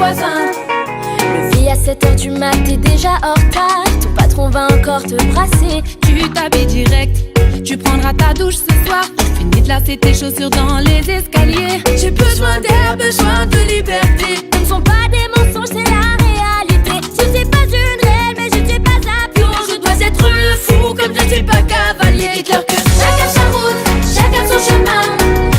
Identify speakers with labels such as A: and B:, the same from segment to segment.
A: voisin.
B: Levé à 7h du mat, t'es déjà hors retard. Ton patron va encore te brasser.
A: Tu t'habilles direct, tu prendras ta douche ce soir. Finis de lasser tes chaussures dans les escaliers. J'ai besoin d'air, besoin de liberté.
B: Ce ne sont pas des mensonges, c'est la réalité. Je suis pas une reine, mais je suis pas un pion.
A: Je dois être le fou, comme je suis pas cavalier. Dites-leur que
B: chacun sa route, chacun son chemin,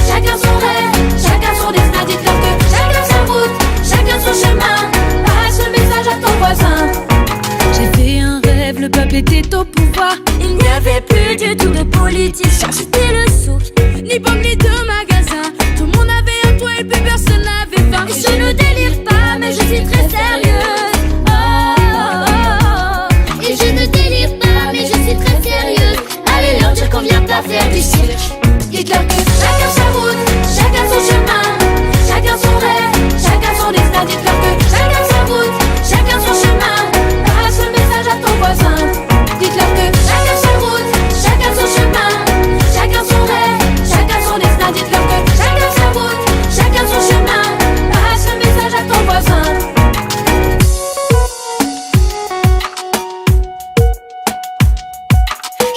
B: chacun son rêve, chacun son destin. Dites-leur que chacun sa route, chacun son chemin. Passe le message à ton voisin.
A: j'ai fait un rêve, le peuple était au pouvoir.
B: Il n'y avait plus du tout de politiciens, c'était le souk.
A: Ni pommes ni de magasins. Tout le monde avait un toit et plus personne n'avait faim.
B: Et je ne délire pas, mais je suis très sérieuse. Oh, oh, oh. Et je ne délire pas, mais je suis très sérieuse. Allez leur dire qu'on vient pas faire du cirque.
A: Dites-leur que
B: Chacun sa route, chacun son chemin, chacun son rêve, chacun son destin. Dites-leur que chacun sa route, chacun son chemin. Passe le message à ton voisin.
A: dites-leur que
B: Chacun sa route, chacun son chemin, chacun son rêve, chacun son destin. Dites-leur que chacun sa route, chacun son chemin. Passe le message à ton voisin.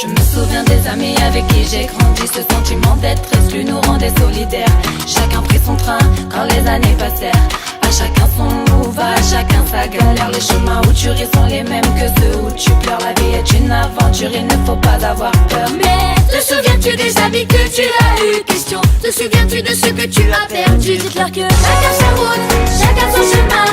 A: je me souviens des amis avec qui j'ai grandi. Ce sentiment d'être exclu nous rendait solidaires. Chacun prit son train quand les années passèrent. À chacun son move, à chacun sa galère. Les chemins où tu ris sont les mêmes que ceux où tu pleures. La vie est une aventure, il ne faut pas avoir peur.
B: Mais te souviens-tu des amis que tu as eu? Question, te souviens-tu de ce que tu as perdu? Dites-leur que chacun sa route, chacun son chemin,